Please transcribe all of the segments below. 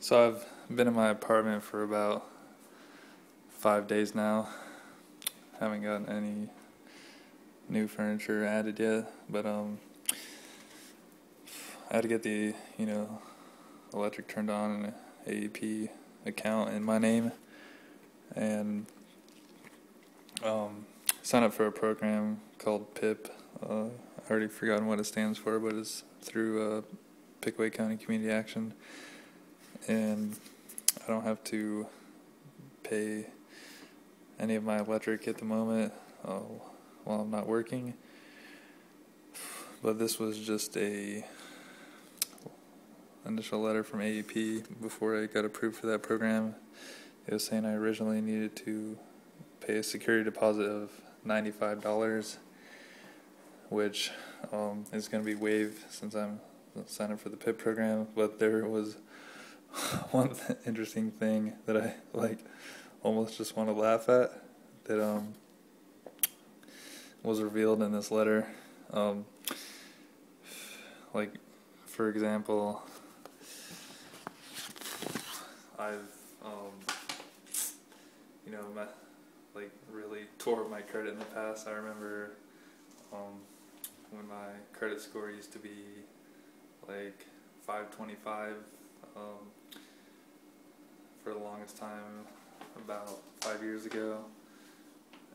So I've been in my apartment for about 5 days now. Haven't gotten any new furniture added yet, but I had to get the electric turned on and an AEP account in my name, and sign up for a program called PIP. I already forgotten what it stands for, but it's through Pickaway County Community Action, and I don't have to pay any of my electric at the moment while I'm not working. But this was just a initial letter from AEP before I got approved for that program. It was saying I originally needed to pay a security deposit of $95, which is going to be waived since I'm signed up for the PIP program. But there was one interesting thing that I almost just want to laugh at that was revealed in this letter. For example, I've really tore up my credit in the past. I remember when my credit score used to be like 525 for the longest time, about 5 years ago,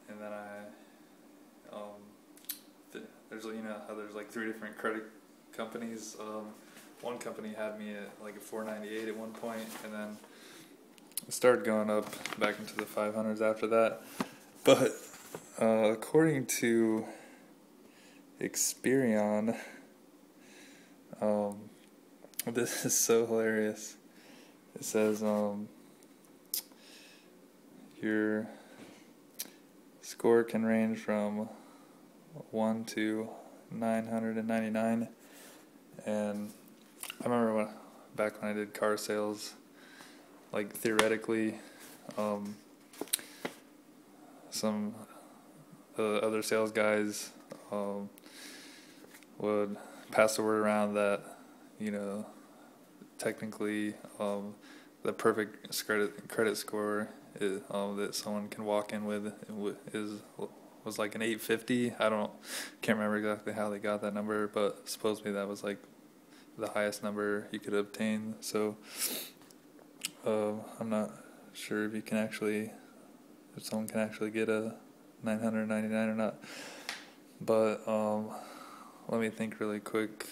and then there's how there's like 3 different credit companies. One company had me at like a 498 at one point, and then it started going up back into the 500s after that. But according to Experian, this is so hilarious. It says your score can range from 1 to 999, and I remember back when I did car sales, theoretically, some other sales guys would pass the word around that technically the perfect credit score is, that someone can walk in with was like an 850. Can't remember exactly how they got that number, but supposedly that was like the highest number you could obtain. So I'm not sure if someone can actually get a 999 or not. But let me think really quick.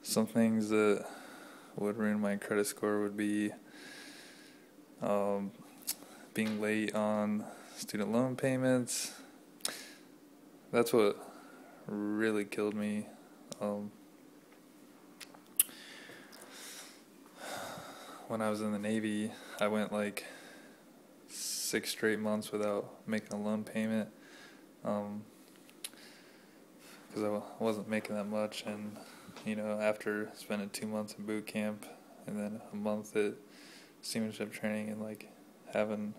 Some things that would ruin my credit score would be being late on student loan payments. That's what really killed me. When I was in the Navy, I went 6 straight months without making a loan payment because I wasn't making that much, and after spending 2 months in boot camp and then a month at seamanship training and having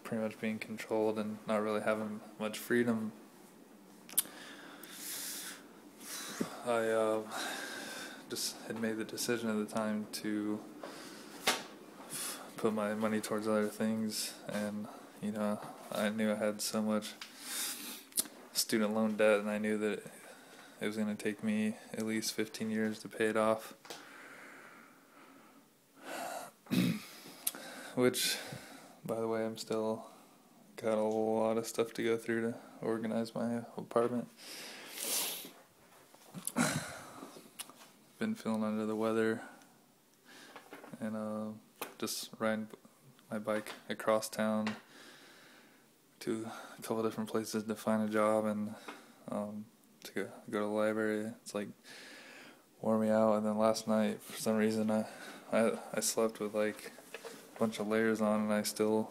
pretty much being controlled and not really having much freedom, I just had made the decision at the time to put my money towards other things, and I knew I had so much student loan debt, and I knew that it was going to take me at least 15 years to pay it off, which, by the way, I'm still got a lot of stuff to go through to organize my apartment. Been feeling under the weather, and just riding my bike across town to a couple of different places to find a job and to go to the library. It's wore me out. And then last night, for some reason, I slept with a bunch of layers on, and I still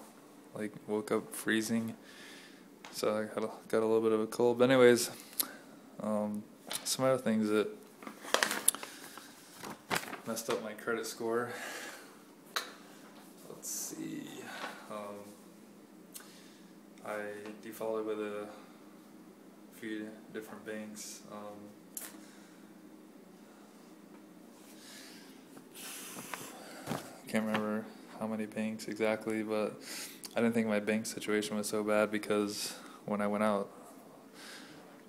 woke up freezing. So I got a little bit of a cold. But anyways, some other things that messed up my credit score. Let's see. I defaulted with a few different banks. can't remember how many banks exactly, but I didn't think my bank situation was so bad because when I went out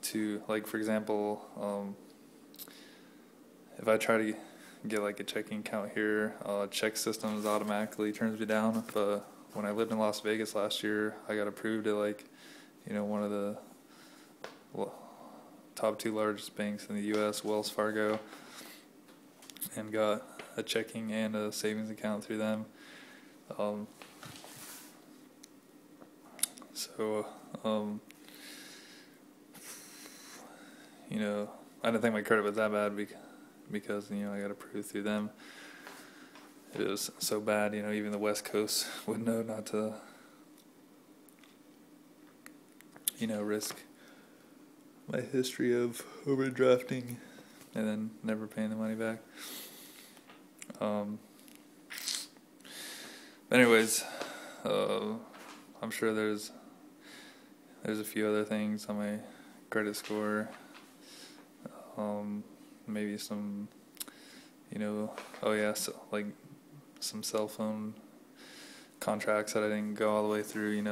to, like, for example, if I try to get like a checking account here, check systems automatically turns me down. But when I lived in Las Vegas last year, I got approved at like, one of the top 2 largest banks in the U.S., Wells Fargo, and got a checking and a savings account through them. So, I didn't think my credit was that bad because I got approved through them. It was so bad, even the West Coast would know not to, risk my history of overdrafting and then never paying the money back. Anyways, I'm sure there's a few other things on my credit score. Maybe some, so like some cell phone contracts that I didn't go all the way through.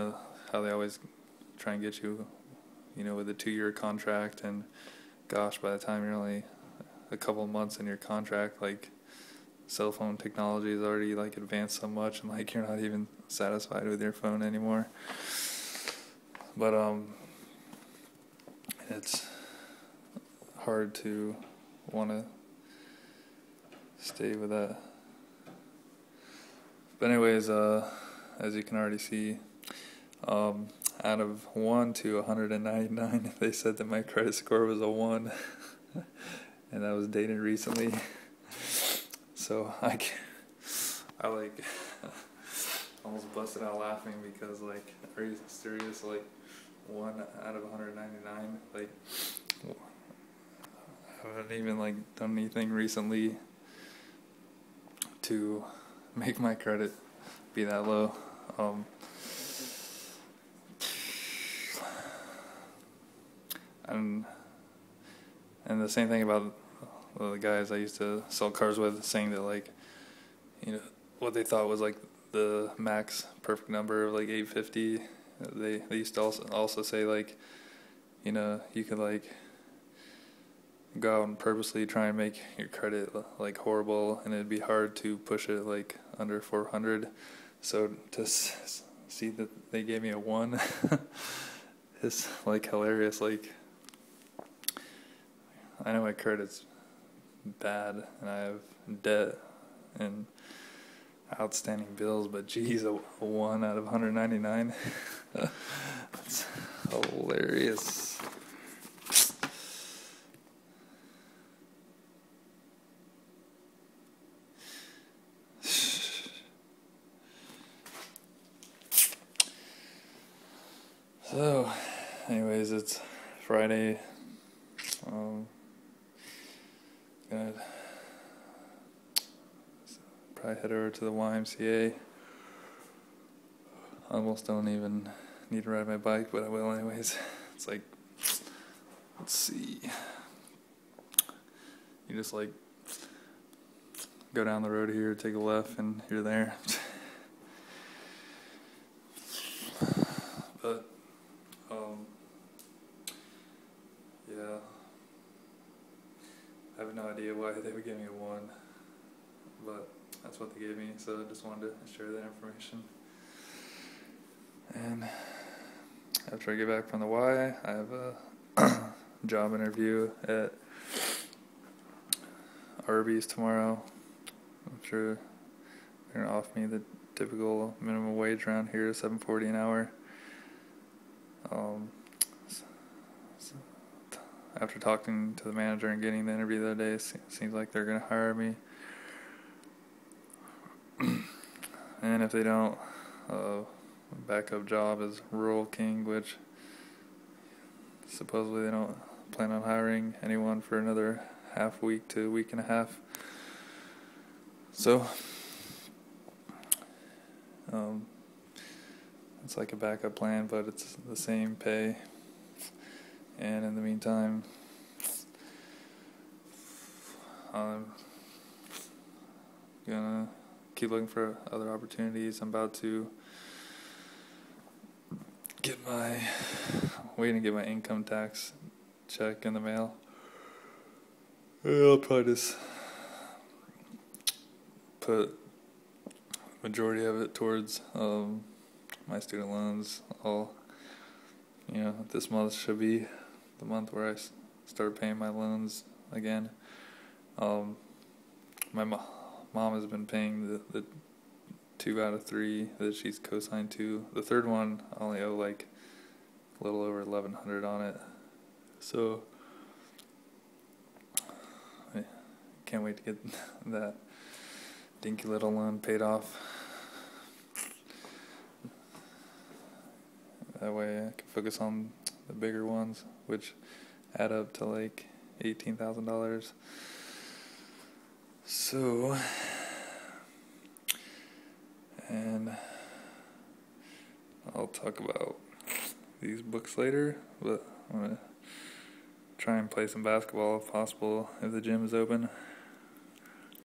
How they always try and get you, with a 2-year contract, and gosh, by the time you're only a couple of months in your contract, like, cell phone technology is already like advanced so much, and like you're not even satisfied with your phone anymore. But it's hard to want to stay with that. But anyways, as you can already see, out of 1 to 199, they said that my credit score was a 1, and that was dated recently. So I like almost busted out laughing because, like, are you serious? Like, 1 out of 199? Like, I haven't even like done anything recently to make my credit be that low. And the same thing about the guys I used to sell cars with, saying that, like, what they thought was like the max perfect number of like 850. They used to also say, like, you could like go out and purposely try and make your credit like horrible, and it'd be hard to push it like under 400. So to see that they gave me a 1 is like hilarious. Like, I know my credit's bad and I have debt and outstanding bills, but geez, a 1 out of 199. That's hilarious. So, anyways, it's Friday. Gonna probably head over to the YMCA. I almost don't even need to ride my bike, but I will anyways. It's like, let's see. You just like go down the road here, take a left, and you're there. But yeah, I have no idea why they would give me a 1, but that's what they gave me, so I just wanted to share that information. And after I get back from the Y, I have a job interview at Arby's tomorrow. I'm sure they're gonna offer me the typical minimum wage around here, $7.40 an hour. After talking to the manager and getting the interview the other day, it seems like they're gonna hire me. And if they don't, backup job is Rural King, which supposedly they don't plan on hiring anyone for another half week to a week and a half. So it's like a backup plan, but it's the same pay. And in the meantime, I'm gonna keep looking for other opportunities. I'm about to waiting to get my income tax check in the mail. I'll probably just put majority of it towards my student loans. This month should be the month where I start paying my loans again. My mom has been paying the 2 out of 3 that she's co-signed to. The third one, I only owe like a little over $1,100 on it. So I can't wait to get that dinky little loan paid off. That way I can focus on the bigger ones, which add up to like $18,000. So, and I'll talk about these books later, but I'm going to try and play some basketball if possible, if the gym is open.